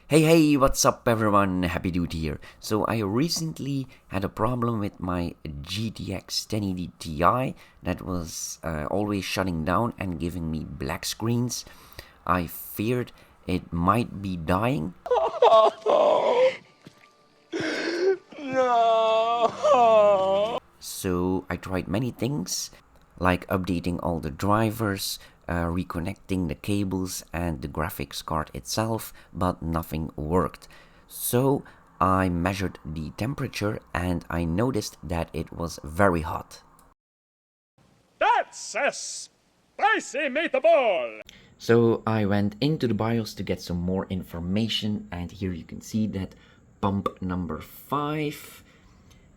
Hey, what's up everyone? Happy Dude here. So I recently had a problem with my GTX 1080 Ti that was always shutting down and giving me black screens. I feared it might be dying. No! So I tried many things like updating all the drivers, reconnecting the cables and the graphics card itself, but nothing worked. So I measured the temperature and I noticed that it was very hot. That's a spicy meatball! So I went into the BIOS to get some more information, and here you can see that pump number 5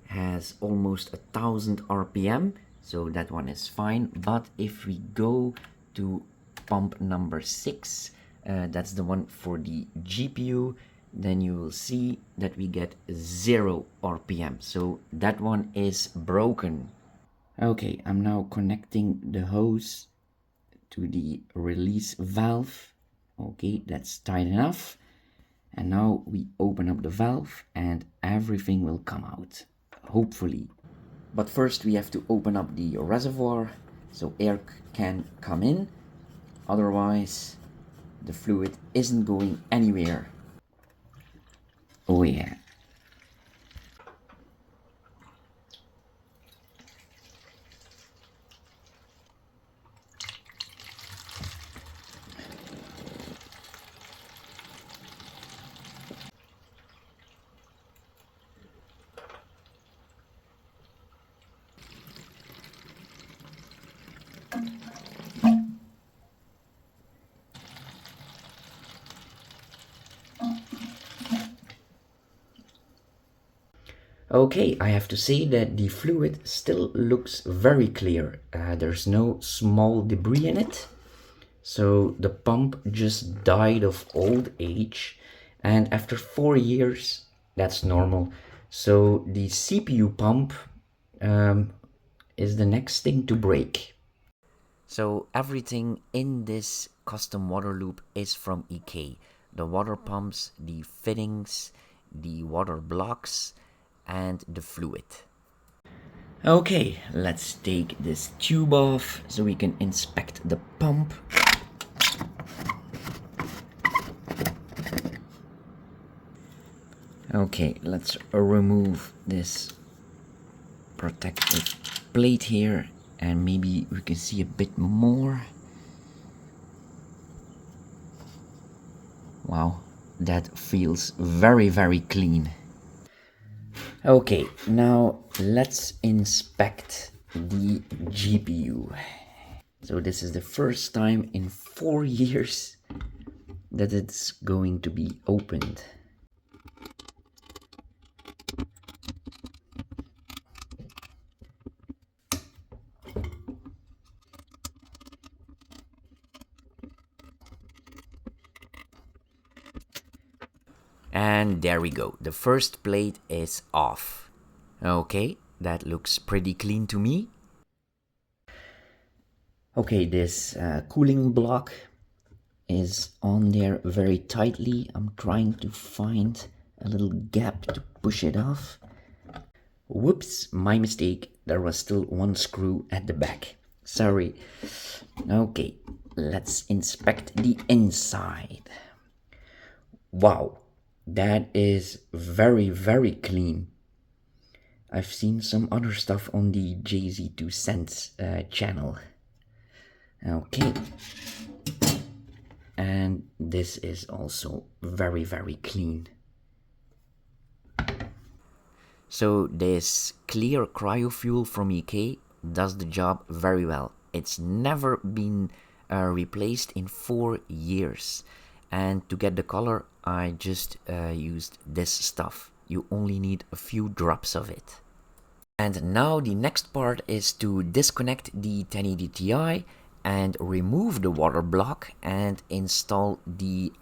has almost 1000 RPM, so that one is fine. But if we go to pump number 6, that's the one for the GPU, then you will see that we get 0 RPM, so that one is broken. Okay, I'm now connecting the hose to the release valve. Okay, that's tight enough. And now we open up the valve and everything will come out, hopefully. But first we have to open up the reservoir so air can come in. Otherwise, the fluid isn't going anywhere. Oh yeah. Okay, I have to say that the fluid still looks very clear. There's no small debris in it. So the pump just died of old age, and after 4 years, that's normal. So the CPU pump is the next thing to break. So everything in this custom water loop is from EK. The water pumps, the fittings, the water blocks, and the fluid. Okay, let's take this tube off so we can inspect the pump. Okay, let's remove this protective plate here and maybe we can see a bit more. Wow, that feels very clean. Okay, now let's inspect the GPU. So this is the first time in 4 years that it's going to be opened. And there we go, the first plate is off. Okay, that looks pretty clean to me. Okay, this cooling block is on there very tightly. I'm trying to find a little gap to push it off. Whoops, my mistake. There was still one screw at the back. Sorry. Okay, let's inspect the inside. Wow, that is very clean. I've seen some other stuff on the JZ2 Cents channel. Okay. And this is also very clean. So this clear cryofuel from EK does the job very well. It's never been replaced in 4 years. And to get the color, I just used this stuff. You only need a few drops of it. And now the next part is to disconnect the 1080 Ti and remove the water block and install the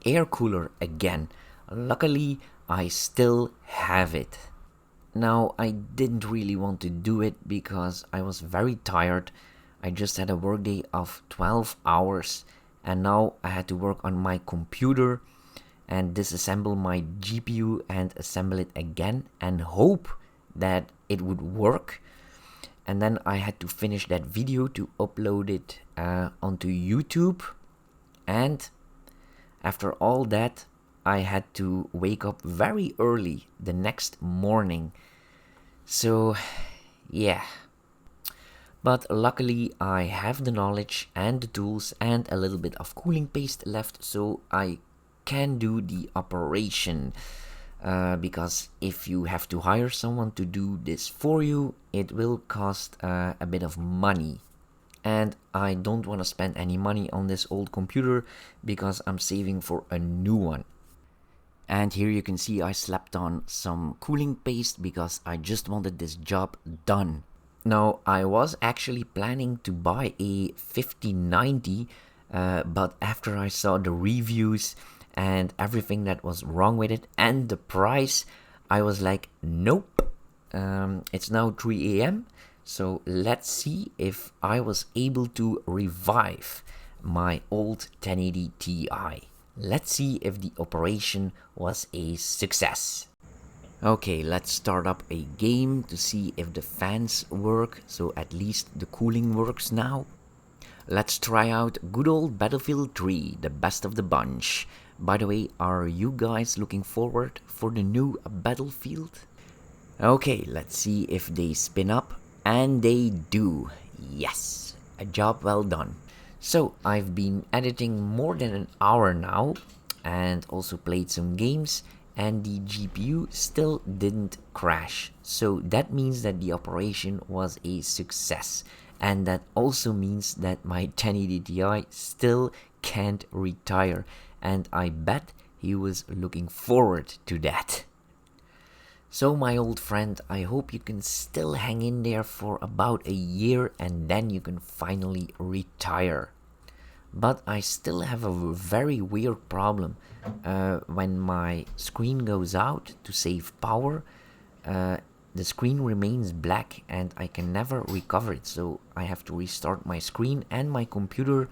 air cooler again. Luckily, I still have it. Now, I didn't really want to do it because I was very tired. I just had a workday of 12 hours and now I had to work on my computer and disassemble my GPU and assemble it again and hope that it would work. And then I had to finish that video to upload it onto YouTube. And after all that, I had to wake up very early the next morning. So, yeah. But luckily I have the knowledge and the tools and a little bit of cooling paste left, so I can do the operation. Because if you have to hire someone to do this for you, it will cost a bit of money. And I don't want to spend any money on this old computer because I'm saving for a new one. And here you can see I slapped on some cooling paste because I just wanted this job done. Now, I was actually planning to buy a 5090, but after I saw the reviews and everything that was wrong with it and the price, I was like, nope. It's now 3 a.m. So let's see if I was able to revive my old 1080 Ti. Let's see if the operation was a success. Okay, let's start up a game to see if the fans work, so at least the cooling works now. Let's try out good old Battlefield 3, the best of the bunch. By the way, are you guys looking forward for the new Battlefield? Okay, let's see if they spin up, and they do. Yes, a job well done. So, I've been editing more than an hour now, and also played some games, and the GPU still didn't crash. So that means that the operation was a success. And that also means that my 1080 Ti still can't retire. And I bet he was looking forward to that. So my old friend, I hope you can still hang in there for about a year and then you can finally retire. But I still have a very weird problem. When my screen goes out to save power, the screen remains black and I can never recover it. So I have to restart my screen and my computer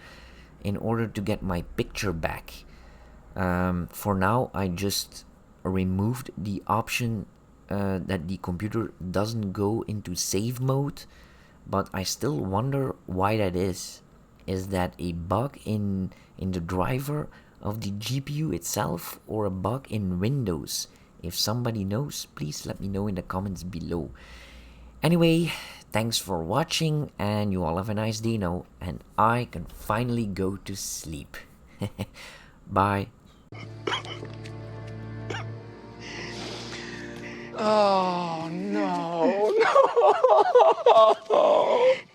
in order to get my picture back. For now, I just removed the option that the computer doesn't go into save mode, but I still wonder why that is. Is that a bug in the driver of the GPU itself or a bug in Windows? If somebody knows, please let me know in the comments below. Anyway, thanks for watching and you all have a nice day now and I can finally go to sleep. Bye. Oh, no, no.